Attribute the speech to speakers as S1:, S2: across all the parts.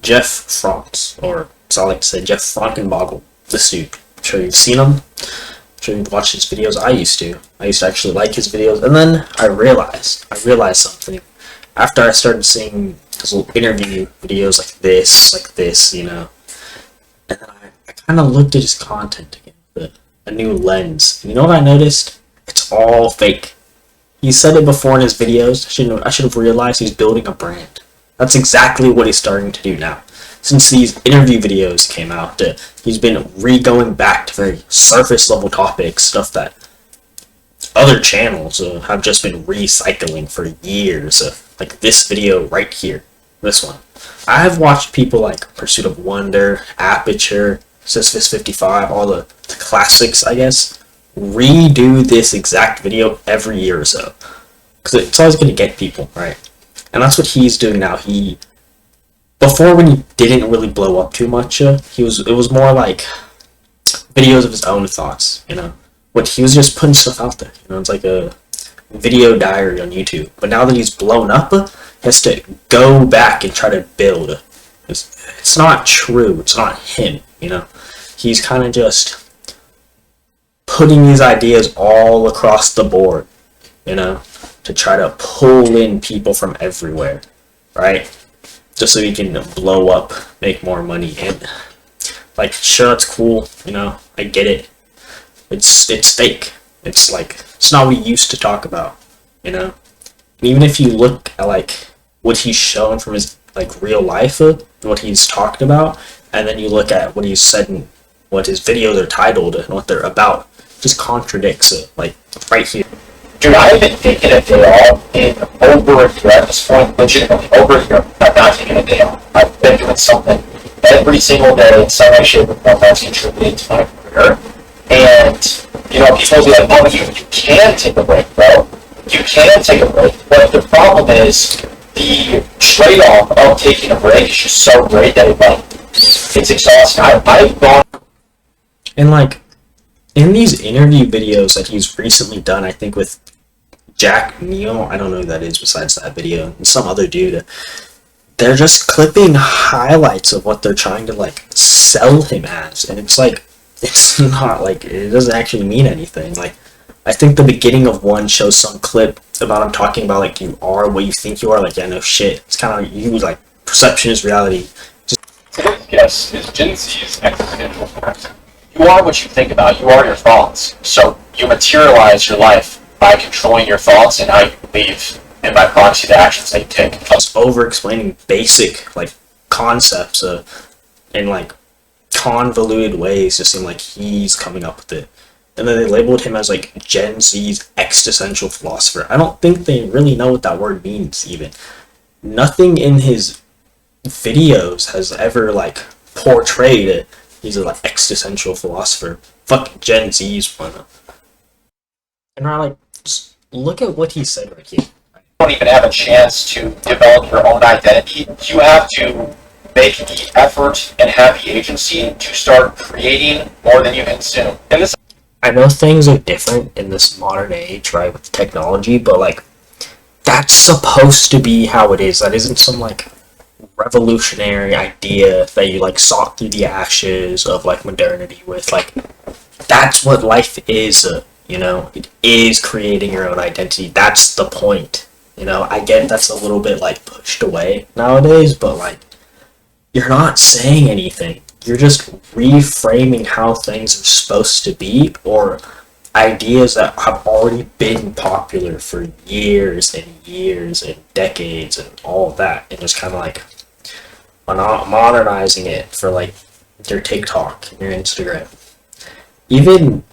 S1: Jett Franzen, or as I like to say, Jett Frankenboggle. This dude. I'm sure you've seen him. I'm sure you've watched his videos. I used to actually like his videos, and then I realized something after I started seeing his little interview videos like this, you know. And then I kind of looked at his content again with a new lens. And you know what I noticed? It's all fake. He said it before in his videos. I should have realized he's building a brand. That's exactly what he's starting to do now. Since these interview videos came out, he's been going back to very surface level topics, stuff that other channels have just been recycling for years. Like this video right here, this one. I have watched people like Pursuit of Wonder, Aperture, Sisyphus 55, all the classics, I guess, redo this exact video every year or so. Because it's always going to get people, right? And that's what he's doing now. Before, when he didn't really blow up too much, it was more like videos of his own thoughts, you know? What he was just putting stuff out there, you know? It's like a video diary on YouTube. But now that he's blown up, he has to go back and try to build. It's not true. It's not him, you know? He's kind of just putting these ideas all across the board, you know, to try to pull in people from everywhere, right? Just so he can blow up, make more money. And, like, sure, it's cool, you know, I get it. It's fake. It's not what he used to talk about, you know? And even if you look at, like, what he's shown from his, like, real life, and what he's talked about, and then you look at what he's said and what his videos are titled and what they're about, just contradicts it, like, right here.
S2: Dude, I haven't taken a day off in over a year at this point, legitimately over a year. I've not taken a day off. I've been doing something every single day in some way, shape, or form that's contributed to my career. And, you know, people will be like, oh, you can take a break, bro. You can take a break. But the problem is, the trade-off of taking a break is just so great that it's exhausting. I've gone...
S1: And, like, in these interview videos that he's recently done, I think with Jack Neal, I don't know who that is besides that video, and some other dude, they're just clipping highlights of what they're trying to, like, sell him as. And it's like, it's not, like, it doesn't actually mean anything. Like, I think the beginning of one shows some clip about him talking about, like, you are what you think you are. Like, yeah, no shit. It's kind of, you, like, perception is reality.
S2: Today's guest is Gen Z's existential fact. You are what you think about. You are your thoughts. So you materialize your life by controlling your thoughts and how you believe, and by proxy the actions that you take.
S1: Just over-explaining basic, like, concepts in, like, convoluted ways to seem like he's coming up with it. And then they labeled him as, like, Gen Z's existential philosopher. I don't think they really know what that word means, even. Nothing in his videos has ever, like, portrayed it. He's an, like, existential philosopher. Fuck Gen Z's one. And I, like, just look at what he said right here.
S2: You don't even have a chance to develop your own identity. You have to make the effort and have the agency to start creating more than you consume. And this,
S1: I know things are different in this modern age, right, with technology, but, like, that's supposed to be how it is. That isn't some, like, revolutionary idea that you, like, sought through the ashes of, like, modernity with. Like, that's what life is, you know? It is creating your own identity. That's the point, you know? I get that's a little bit, like, pushed away nowadays, but, like, you're not saying anything. You're just reframing how things are supposed to be, or ideas that have already been popular for years and years and decades and all of that, and just kind of like modernizing it for like your TikTok and your Instagram. Even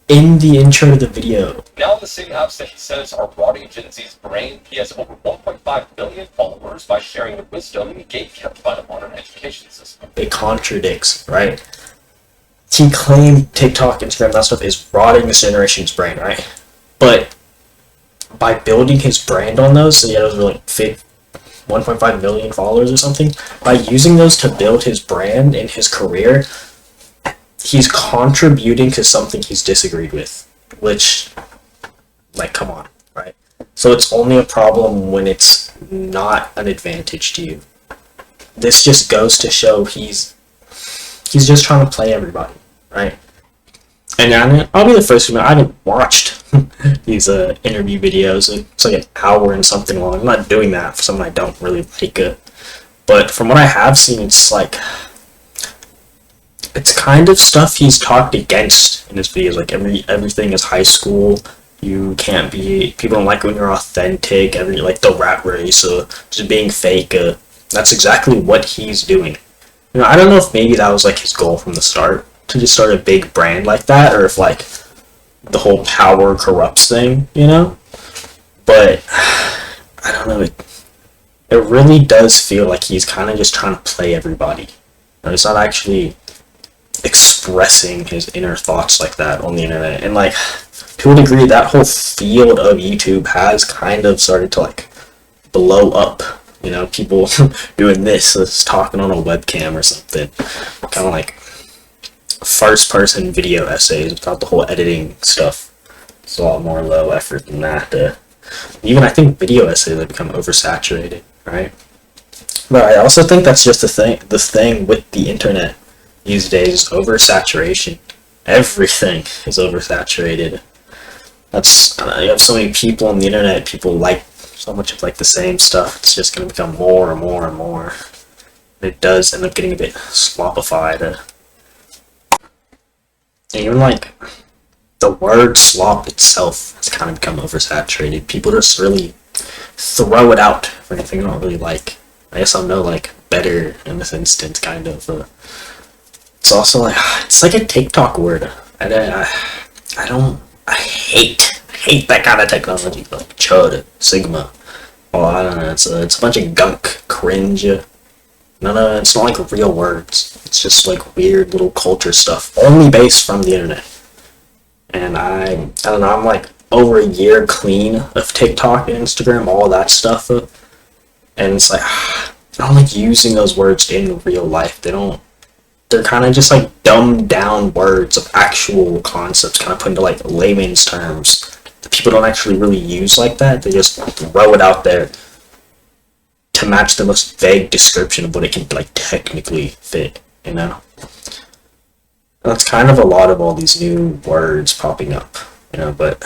S1: in the intro to the video,
S2: now the same apps that he says are rotting Gen Z's brain, he has over 1.5 billion followers by sharing the wisdom and gate kept by the modern education system.
S1: it contradicts, right? He claimed TikTok, Instagram, that stuff is rotting this generation's brain, right? But by building his brand on those, so he has like fake 1.5 million followers or something, by using those to build his brand and his career, he's contributing to something he's disagreed with, which, like, come on, right? So it's only a problem when it's not an advantage to you. this just goes to show he's just trying to play everybody, right? And I'll be the first to admit, I haven't watched these interview videos. It's like an hour and something long. I'm not doing that for someone I don't really like. But from what I have seen, it's like, it's kind of stuff he's talked against in his videos. Like everything is high school. You can't be. People don't like when you're authentic. Like the rat race, just being fake. That's exactly what he's doing. You know, I don't know if maybe that was like his goal from the start, to just start a big brand like that, or if like the whole power corrupts thing, you know? But I don't know, it really does feel like he's kind of just trying to play everybody. You know, he's not actually expressing his inner thoughts like that on the internet. And like, to a degree, that whole field of YouTube has kind of started to like blow up. You know, people doing this, talking on a webcam or something, kind of like first-person video essays without the whole editing stuff. It's a lot more low effort than that. Even I think video essays have become oversaturated, right? But I also think that's just the thing with the internet these days, oversaturation. Everything is oversaturated. You have so many people on the internet, people like so much of like the same stuff. It's just going to become more and more and more. It does end up getting a bit slopified. And even like the word slop itself has kind of become oversaturated. People just really throw it out for anything they don't really like. I guess I'm no like better in this instance, kind of. It's also like, it's like a TikTok word. I hate that kind of technology, like chud, sigma. Oh, I don't know. It's a bunch of gunk, cringe. No, it's not like real words. It's just like weird little culture stuff, only based from the internet. And I don't know. I'm like over a year clean of TikTok and Instagram, all that stuff. And it's like, I don't like using those words in real life. They're kind of just like dumbed down words of actual concepts, kind of put into like layman's terms that people don't actually really use like that. They just throw it out there to match the most vague description of what it can like technically fit, you know? That's kind of a lot of all these new words popping up, you know, but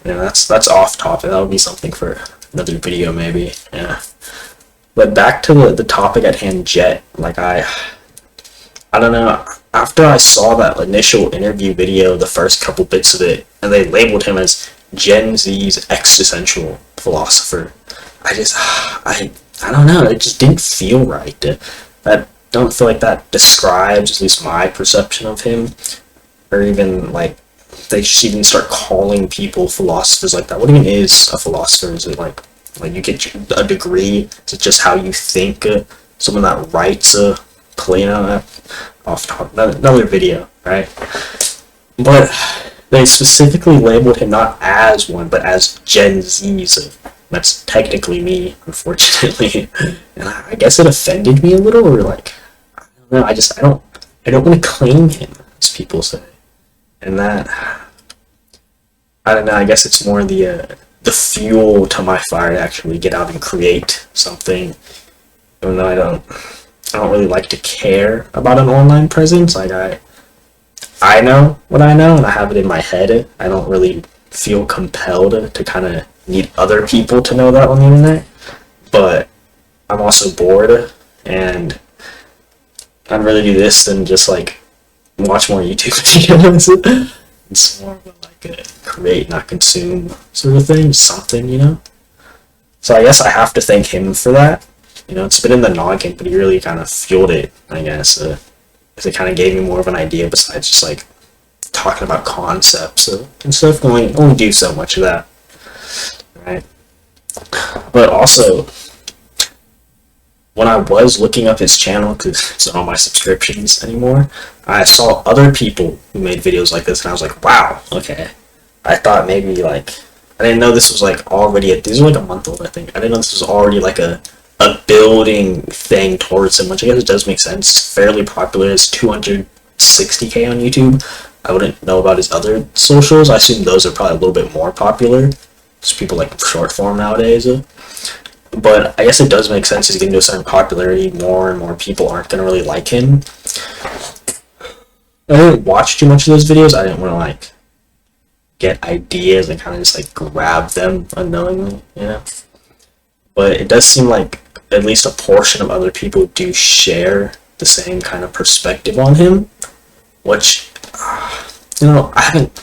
S1: you know, that's off topic. That would be something for another video maybe, yeah. But back to the topic at hand, Jett. Like I don't know, after I saw that initial interview video, the first couple bits of it, and they labeled him as Gen Z's existential philosopher, I don't know, it just didn't feel right. I don't feel like that describes, at least my perception of him, or even like, they just even start calling people philosophers like that. What even is a philosopher? Is it like you get a degree? Is it just how you think? Someone that writes off top, another video, right? But they specifically labeled him not as one, but as Gen Z's. That's technically me, unfortunately. And I guess it offended me a little, or like, I don't know, I don't want to claim him, as people say. And that, I don't know, I guess it's more the fuel to my fire to actually get out and create something. Even though I don't really like to care about an online presence. Like I know what I know, and I have it in my head. I don't really feel compelled to kind of need other people to know that on the internet. But I'm also bored, and I'd rather do this than just like watch more YouTube videos. It's more of like a create, not consume sort of thing, something, you know? So I guess I have to thank him for that. You know, it's been in the noggin, but he really kind of fueled it, I guess. Because it kind of gave me more of an idea besides just like talking about concepts and stuff. Only do so much of that, right? But also, when I was looking up his channel, because it's not on my subscriptions anymore, I saw other people who made videos like this, and I was like, wow, okay. I thought maybe like, I didn't know this was like already, these are like a month old, I think. I didn't know this was already like a building thing towards him, which I guess it does make sense. It's fairly popular. It's 260K on YouTube. I wouldn't know about his other socials. I assume those are probably a little bit more popular. Just people like short form nowadays. But I guess it does make sense. He's getting to a certain popularity. More and more people aren't going to really like him. I didn't watch too much of those videos. I didn't want to, like, get ideas and kind of just, like, grab them unknowingly, you know? But it does seem like at least a portion of other people do share the same kind of perspective on him, which, you know, I haven't,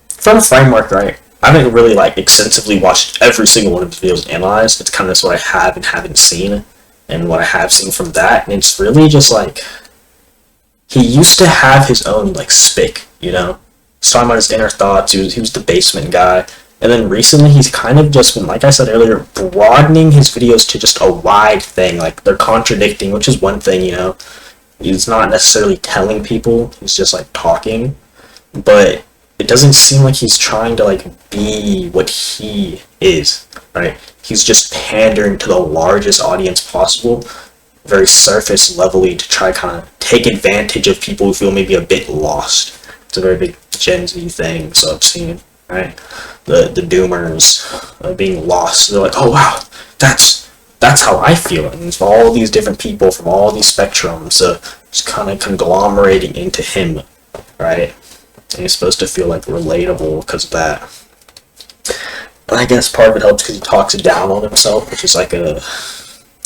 S1: from a framework, right, I haven't really, like, extensively watched every single one of his videos analyzed. It's kind of just what I have and haven't seen, and what I have seen from that, and it's really just, like, he used to have his own, like, spick, you know? He's talking about his inner thoughts, he was the basement guy, and then recently he's kind of just been, like I said earlier, broadening his videos to just a wide thing, like, they're contradicting, which is one thing, you know? He's not necessarily telling people, he's just, like, talking, but it doesn't seem like he's trying to, like, be what he is, right? He's just pandering to the largest audience possible, very surface levelly, to try kind of take advantage of people who feel maybe a bit lost. It's a very big Gen Z thing, so I've seen, right? The doomers being lost. They're like, oh wow, that's how I feel. And it's all these different people from all these spectrums, just kind of conglomerating into him, right? And he's supposed to feel, like, relatable because of that. And I guess part of it helps because he talks down on himself, which is like a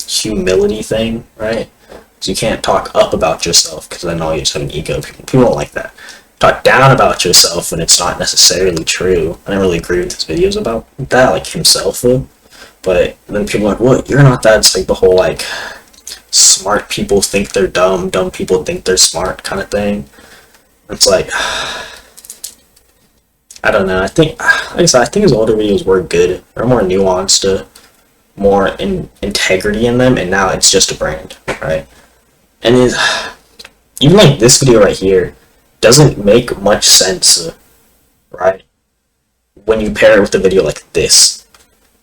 S1: humility thing, right? Because you can't talk up about yourself because then all you just have an ego. People don't like that. Talk down about yourself when it's not necessarily true. I don't really agree with his videos about that, like himself, but then people are like, what? You're not that. It's like the whole, like, smart people think they're dumb, dumb people think they're smart kind of thing. It's like, I don't know. I think, like I said, I think his older videos were good. They're more nuanced, more integrity in them, and now it's just a brand, right? And even like this video right here doesn't make much sense, right? When you pair it with a video like this.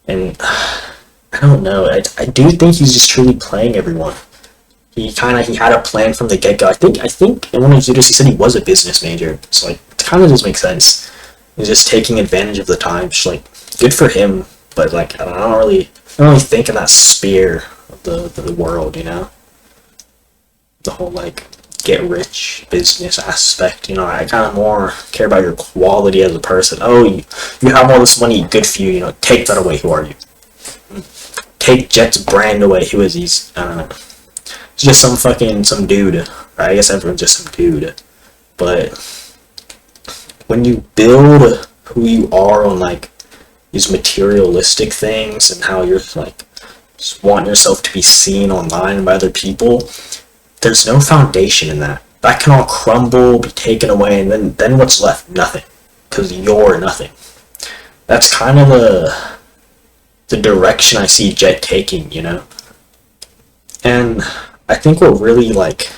S1: And I don't know. I do think he's just truly playing everyone. He had a plan from the get-go. I think in one of his videos he said he was a business major. So, like, it kind of does make sense. He's just taking advantage of the time. Just, like, good for him. But, like, I don't really think in that sphere of the world, you know? The whole, like, get rich business aspect, you know? I kind of more care about your quality as a person. Oh, you have all this money, good for you, you know? Take that away. Who are you? Take Jett's brand away. Who is he? I don't know. He's just some dude. Right? I guess everyone's just some dude. But when you build who you are on, like, these materialistic things and how you're, like, just want yourself to be seen online by other people, there's no foundation in that. That can all crumble, be taken away, and then what's left? Nothing. Because you're nothing. That's kind of the direction I see Jett taking, you know? And I think what really, like,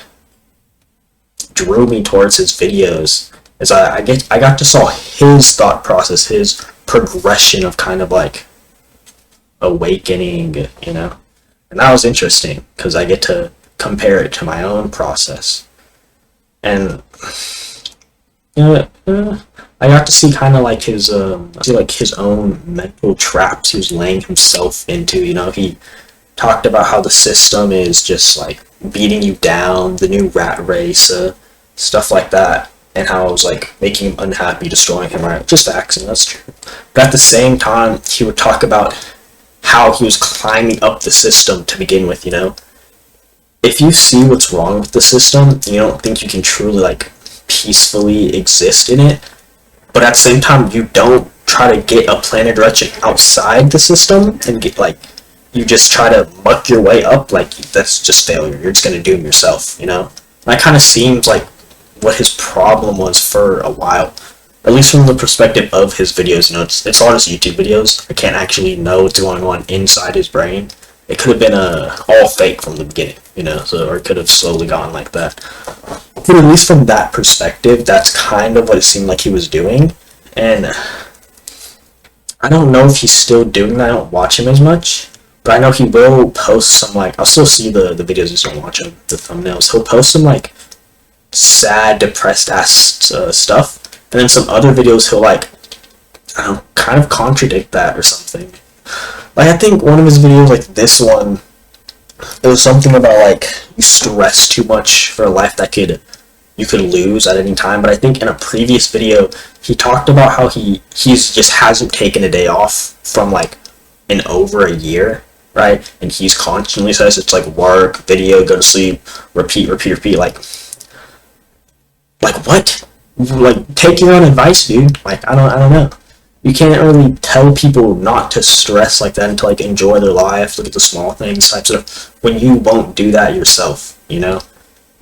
S1: drew me towards his videos is I got to saw his thought process, his progression of kind of, like, awakening, you know? And that was interesting, because I get to compare it to my own process. And, you know, I got to see kind of, like, his own mental traps he was laying himself into, you know? He talked about how the system is just, like, beating you down, the new rat race, stuff like that, and how it was, like, making him unhappy, destroying him, right? Just facts, and that's true. But at the same time, he would talk about how he was climbing up the system to begin with, you know? If you see what's wrong with the system, and you don't think you can truly, like, peacefully exist in it, but at the same time, you don't try to get a plan of direction outside the system, and get, like, you just try to muck your way up, like, that's just failure. You're just gonna doom yourself, you know? That kind of seems like what his problem was for a while. At least from the perspective of his videos, you know, it's all his YouTube videos. I can't actually know what's going on inside his brain. It could have been all fake from the beginning, you know, or it could have slowly gone like that. But at least from that perspective, that's kind of what it seemed like he was doing. And I don't know if he's still doing that. I don't watch him as much. But I know he will post some, like, I'll still see the videos, just don't watch them, the thumbnails. He'll post some, like, sad, depressed-ass stuff. And then some other videos he'll, like, I don't know, kind of contradict that or something. Like, I think one of his videos, like this one, it was something about like you stress too much for a life that you could lose at any time. But I think in a previous video he talked about how he's just hasn't taken a day off from like in over a year, right? And he's constantly says it's like work, video, go to sleep, repeat, repeat, repeat. Like what? Like, take your own advice, dude. Like, I don't know. You can't really tell people not to stress like that and to like enjoy their life, look at the small things, types of when you won't do that yourself, you know?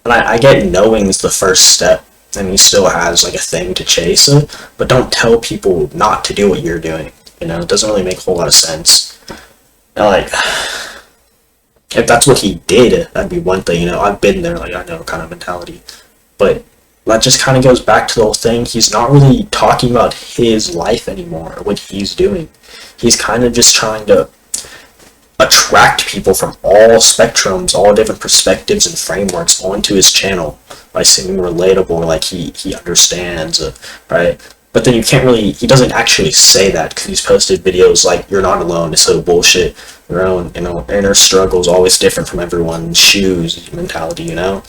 S1: And I get knowing is the first step, and he still has like a thing to chase it, but don't tell people not to do what you're doing, you know? It doesn't really make a whole lot of sense. And like, if that's what he did, that'd be one thing, you know? I've been there, like, I know kind of mentality. But that just kind of goes back to the whole thing. He's not really talking about his life anymore, or what he's doing. He's kind of just trying to attract people from all spectrums, all different perspectives and frameworks onto his channel by seeming relatable, like he understands, right? But then you can't really, he doesn't actually say that because he's posted videos like, you're not alone, it's so bullshit. Your own, you know, inner struggle is always different from everyone's shoes mentality, you know?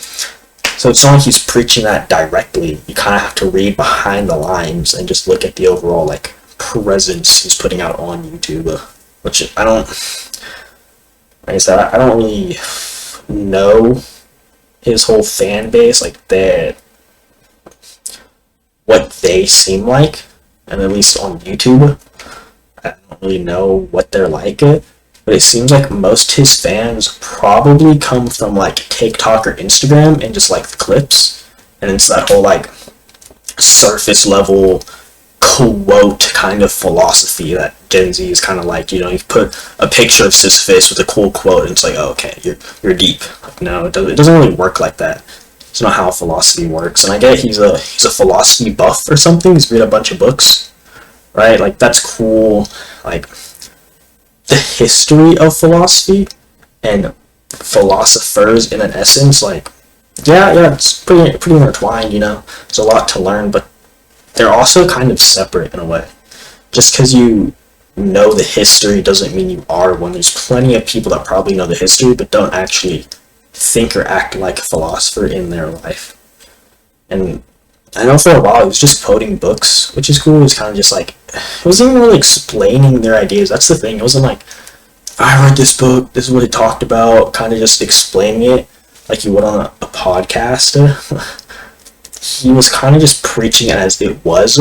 S1: So it's not like he's preaching that directly. You kind of have to read behind the lines and just look at the overall, like, presence he's putting out on YouTube, which I don't, like I said, I don't really know his whole fan base, like, what they seem like, and at least on YouTube, I don't really know what they're like, but it seems like most his fans probably come from like TikTok or Instagram and just like the clips, and it's that whole like surface level quote kind of philosophy that Gen Z is kind of like, you know, you put a picture of Sisyphus with a cool quote and it's like, oh, okay, you're deep. Like, no, it doesn't really work like that. It's not how philosophy works. And I get he's a philosophy buff or something. He's read a bunch of books, right? Like, that's cool. Like, the history of philosophy and philosophers in an essence, like, yeah, it's pretty intertwined, you know. There's a lot to learn, but they're also kind of separate in a way. Just because you know the history doesn't mean you are one. There's plenty of people that probably know the history but don't actually think or act like a philosopher in their life. And I know for a while he was just quoting books, which is cool. It was kind of just like, it wasn't even really explaining their ideas. That's the thing. It wasn't like, I read this book, this is what it talked about, kind of just explaining it like you would on a podcast. He was kind of just preaching it as it was,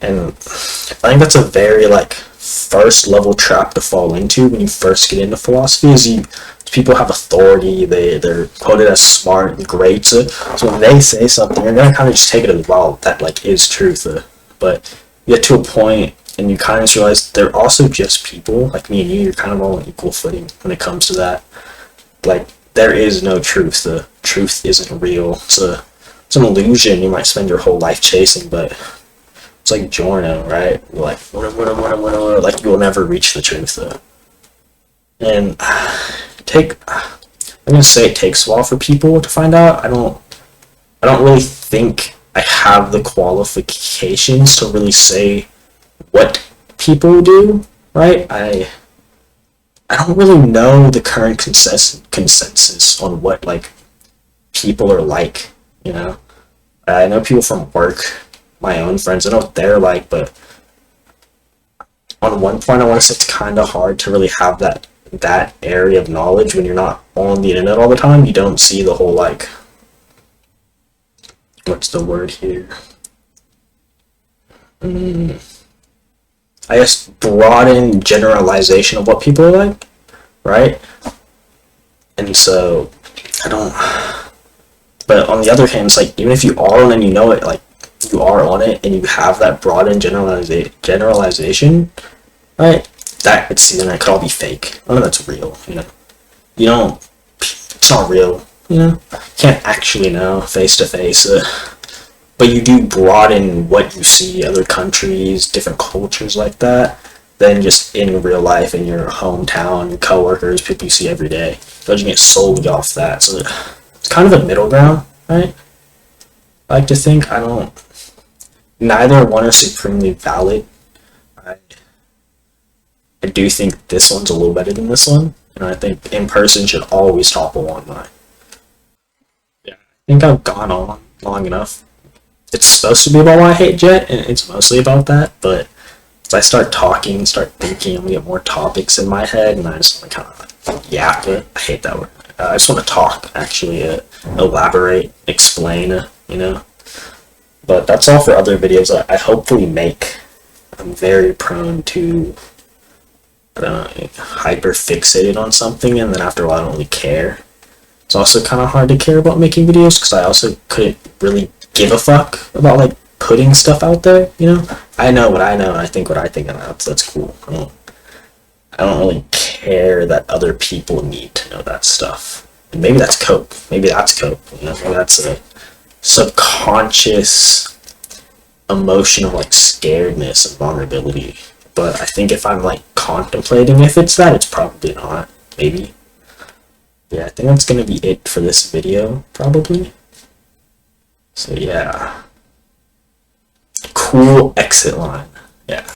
S1: and I think that's a very like first level trap to fall into when you first get into philosophy. Is people have authority, they're quoted as smart and great, so when they say something, you're gonna kind of just take it as, well, that like is truth. But you get to a point and you kind of just realize they're also just people like me and you. You're kind of all on equal footing when it comes to that. Like, there is no truth. The truth isn't real. It's an illusion you might spend your whole life chasing, but it's like Giorno, right? Like, like you will never reach the truth. And I'm gonna say it takes a while for people to find out. I don't really think I have the qualifications to really say what people do, right? I don't really know the current consensus on what like people are like, you know. I know people from work, my own friends, I know what they're like, but on one point I want to say it's kind of hard to really have that area of knowledge when you're not on the internet all the time. You don't see the whole, like, what's the word here? I guess broaden generalization of what people are like, right? And so, but on the other hand, it's like, even if you are on it and you know it, like, you are on it and you have that broadened generalization, right? That it could all be fake. None of that's real, you know. It's not real, you know. You can't actually know face to face, but you do broaden what you see, other countries, different cultures like that, than just in real life, in your hometown, your coworkers, people you see every day. Judging it solely off that, so it's kind of a middle ground, right? I like to think. Neither one are supremely valid. I do think this one's a little better than this one, and I think in person should always topple online. Yeah, I think I've gone on long enough. It's supposed to be about why I hate Jett, and it's mostly about that, but as I start talking, start thinking, I'm gonna get more topics in my head, and I just want to kind of yap it. I hate that word. I just want to talk, actually, elaborate, explain, you know. But that's all for other videos I hopefully make. I'm very prone to, I don't know, hyper fixated on something, and then after a while I don't really care. It's also kind of hard to care about making videos because I also couldn't really give a fuck about like putting stuff out there, you know. I know what I know, and I think what I think, and that's cool. I don't really care that other people need to know that stuff. And maybe that's cope. Maybe that's cope. You know, maybe that's a subconscious emotion of like scaredness and vulnerability. But I think if I'm like contemplating if it's that, it's probably not. Maybe. Yeah, I think that's gonna be it for this video, probably. So yeah. Cool exit line. Yeah.